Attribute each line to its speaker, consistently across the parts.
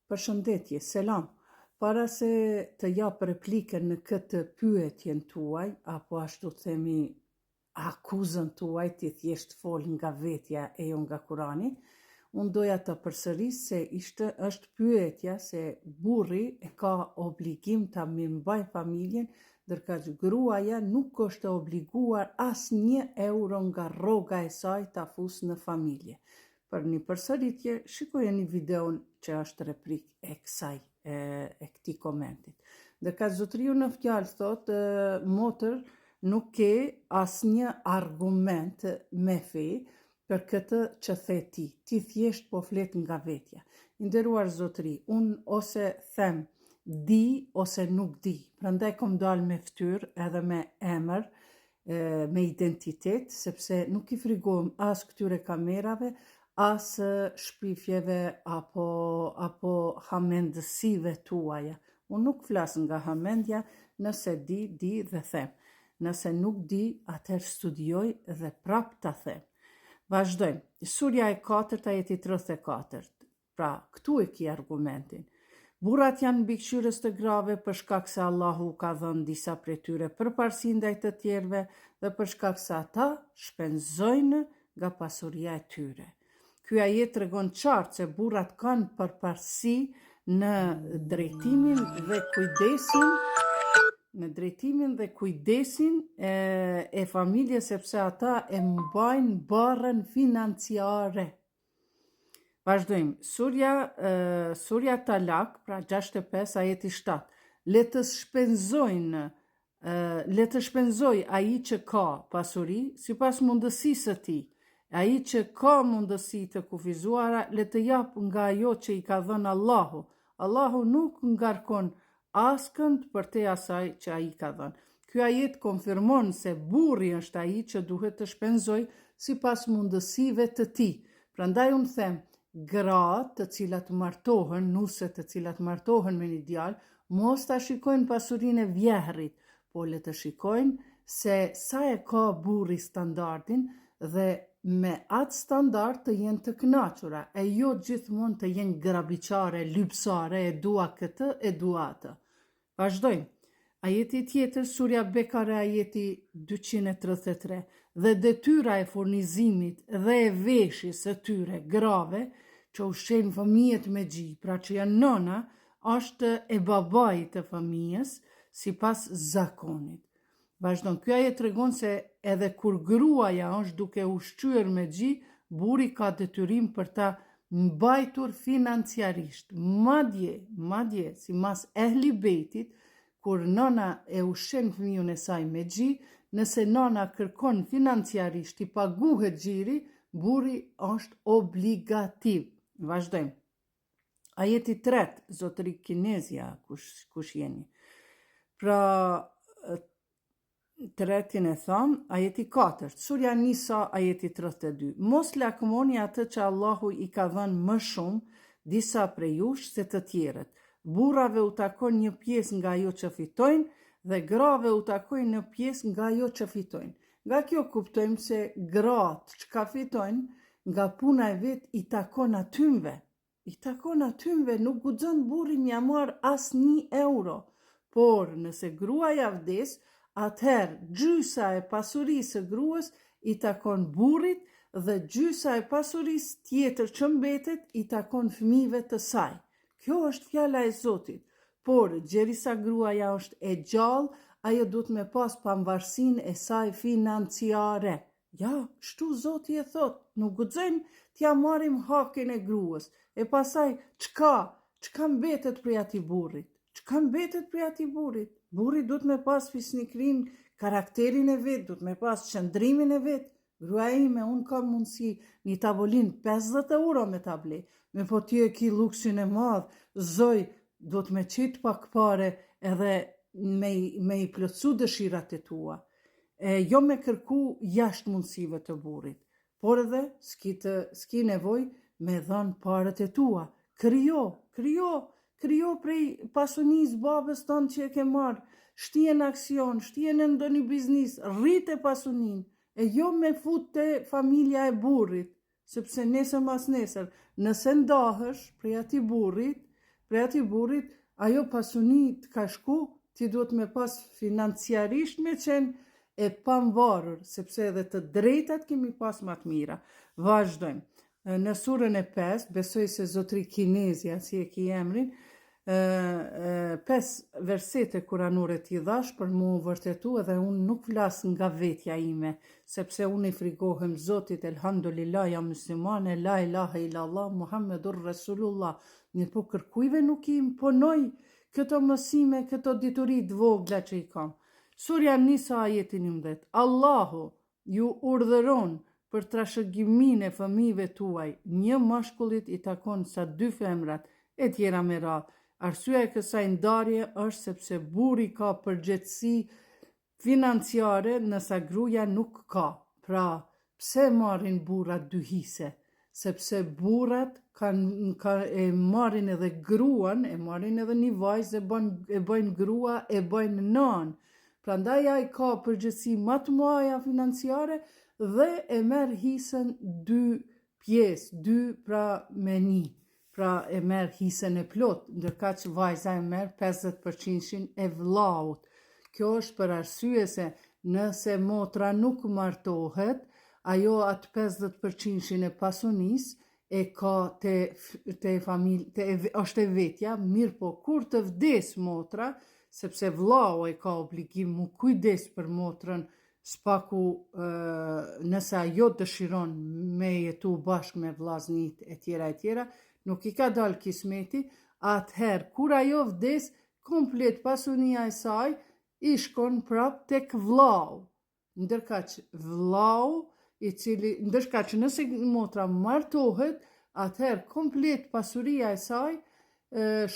Speaker 1: Përshëndetje, selam. Para se të jap replikën në këtë pyetjen tuaj, apo ashtu themi akuzën tuaj, ti thjesht fol nga vetja e jo nga Kurani, unë doja të përsëris se është pyetja se burri e ka obligim ta mirëmbaj familjen, ndërka gruaja nuk është obliguar as 1 euro nga rroga e saj ta fus në familje. Për një përsëritje, shikojeni videon që është replik e këtij komentit. Ndërka zotriu në fjalë thotë, motër nuk ke asnjë argument me fe për këtë që the ti. Ti thjesht po flet nga vetja. Nderuar zotri, unë ose them di ose nuk di. Prandaj kom dalë me fytyrë edhe me emër, me identitet, sepse nuk i frikojm as këtyre kamerave, as shpifjeve apo hamendësive tuaja. Unë nuk flas nga hamendja, nëse di dhe them. Nëse nuk di, atëherë studioj dhe prap ta them. Vazhdojmë. Surja e 4, ajeti 34. Pra, këtu e ki argumentin. Burrat janë mbikëqyrës të grave për shkak se Allahu ka dhënë disa prej tyre përparësi ndaj të tjerëve dhe për shkak se ata shpenzojnë nga pasuria e tyre. Ky ajet tregon qartë se burrat kanë përparësi në drejtimin dhe kujdesin e familjes, sepse ata e mbajnë barrën financiare. Vazhdojmë. Surja Talak, pra 65 ajeti 7. Le të shpenzoj ai që ka pasuri sipas mundësisë së tij. Ai që ka mundësi të kufizuara, le të jap nga ajo që i ka dhënë Allahu. Allahu nuk ngarkon askënd për te asaj që ai ka dhënë. Ky ajet konfirmon se burri është ai që duhet të shpenzoj sipas mundësive të tij. Prandaj unë them, gratë të cilat martohen, nuset të cilat martohen me një djalë, mos ta shikojnë pasurinë e vjehrit, po le të shikojnë se sa e ka burri standardin dhe me atë standard të jenë të kënaqura, e jo gjithmonë të jenë grabiqare, lypsare, e dua këtë, e dua atë. Vazhdojmë. Ajeti tjetër, surja Bekare, ajeti 233. Dhe detyra e furnizimit dhe e veshjes së tyre grave, që ushqejnë fëmijët me gji, pra që janë nëna, është e babait të fëmijës, sipas zakonit. Vazhdon, ky ajet tregon se edhe kur gruaja është duke ushqyer me gji, burri ka detyrim për ta mbajtur financiarisht. Madje, simas ehli bejtit, kur nëna e ushqen fëmijën e saj me gji, nëse nëna kërkon financiarisht i paguhet gjiri, burri është obligativ. Vazhdojmë. Ajeti 3, zotëri Kinezja, kush jeni. Pra, tretin e tham, ajeti 4, surja Nisa, ajeti 32. Mos lakmoni atë që Allahu i ka dhënë më shumë disa prej jush se të tjerët. Burrave u takon një pjesë nga ajo që fitojnë dhe grave u takojnë një pjesë nga ajo që fitojnë. Nga kjo kuptojmë se gratë që ka fitojnë nga puna e vet i takon atymve. Nuk guxon burri mja marr as 1 euro. Por nëse gruaja vdes, atëherë gjysa e pasurisë së gruas i takon burrit dhe gjysa e pasurisë tjetër që mbetet i takon fëmijëve të saj. Kjo është fjala e Zotit. Por gjerisa gruaja është e gjallë, ajo duhet me pas pavarësinë e saj financiare. Ja, shtu Zoti e thot, nuk guxojmë t'ja marrim hakin e gruas. E pasaj çka mbetet prej atij burrit? Burri duhet me pas fisnikrin, karakterin e vet, duhet me pas qëndrimin e vet. Gruaja ime, unë kam mundësi një tavolin 50 euro me ta ble. Me po ti e ki luksin e madh, zoj, duhet me qit pak pare edhe me i plotsu dëshirat e tua. Jo me kërku jashtë mundësive të burrit. Por edhe s'ki nevoj me dhënë parët e tua. Kryo prej pasunisë babës tonë që e ke marrë, shtije në aksion, shtije në ndonjë biznis, rrite pasunin, e jo me fut të familja e burrit, sepse nesër mas nesër, nëse ndahësh prej atij burrit, prej ati burrit, ajo pasuni të ka shku, ti duhet me pas financiarisht me qenë e pamvarur, sepse edhe të drejtat kemi pas më të mira. Vazhdojmë. Në surën e 5, besoj se zotri Kinezja, si e ki emrin, 5 versete kuranore t'i dhash për mu vërtetu edhe unë nuk flas nga vetja ime, sepse unë i frigohem Zotit, elhamdulillah, jam muslimane, la ilaha illallah, Muhammedur Rasulullah, një po kërkujve nuk i imponoj këto mësime, këto diturit vogla që i kam. Surja Nisa ajetin 11, Allahu ju urdhëron për trashëgimin e fëmijëve tuaj, një mashkullit i takon sa 2 femrat, e tjera me radhë. Arsyeja e kësaj ndarje është sepse burri ka përgjegjësi financiare nësa gruaja nuk ka. Pra, pse marrin burrat 2 hise? Sepse burrat e marrin edhe gruan, e marrin edhe një vajzë, e bëjnë grua, e bëjnë nan. Prandaj ai ka përgjegjësi më të mëdha financiare dhe e merr hisën 2 pjesë, 2 pra me 1. Pra e merr hisën e plot, ndërka që vajza e merr 50% e vllaut. Kjo është për arsye se nëse motra nuk martohet, ajo atë 50% e pasunisë e ka është e vetja, mirë po kur të vdes motra, sepse vllau e ka obligim mu kujdes për motrën, spaku nëse ajo dëshiron me jetu bashkë me vllaznit e tjera, nuk i ka dalë kismeti, atëherë kur ajo vdes, komplet pasunia e saj i shkon prap tek vllau. Ndërka që nëse motra martohet, atëherë komplet pasuria e saj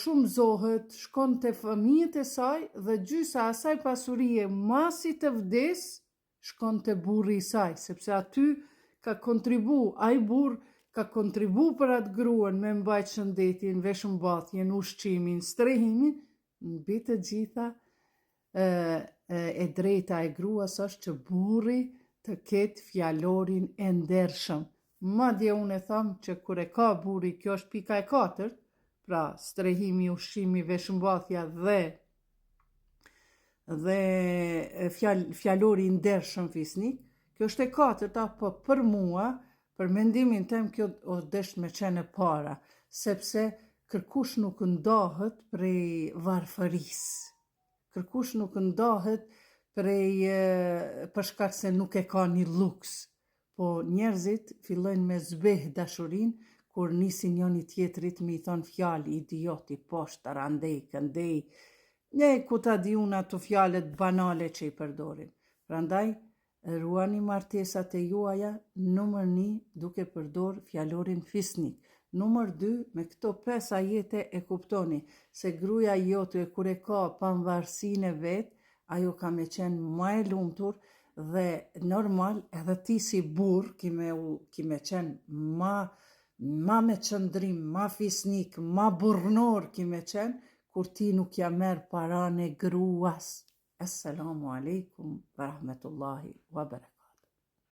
Speaker 1: shumëzohet, shkon të fëmijët e saj dhe gjysa asaj pasurie masi të vdes, shkon të burri i saj, sepse aty ka kontribu, ai burr ka kontribu për atë gruan me mbajt shëndetin, veshëmbathjen, ushqimin, strehimin, mbi të gjitha e drejta e gruas është që burri të ketë fjalorin e ndershëm. Madje unë e tham që kur e ka burri, kjo është pika e 4, pra strehimi, ushqimi, veshëmbathja dhe fjalori i ndershëm fisnik, kjo është e 4, po për mua, për mendimin tem, kjo desht me qenë e para, sepse kërkush nuk ndahet prej varfërisë. Kërkush nuk ndahet për shkak se nuk e ka një luks, po njerëzit fillojnë me zbeh dashurin kur nisin njëri tjetrit me i thonë fjalë idioti, poshtë, randej, këndej, ku ta di unë ato fjalët banale që i përdorin. Prandaj, ruani martesat e juaja, numër 1, duke përdor fjalorin fisnik. Numër 2, me këto 5 ajete e kuptoni se gruaja jote kur e ka pavarësinë e vet, ajo ka me qenë më e lumtur dhe normal edhe ti si burr kime qenë ma me qëndrim, ma fisnik, ma burrnor kime qenë, kur ti nuk ja merr paranë e gruas. Assalamu alaikum wa rahmetullahi wa barakatuh.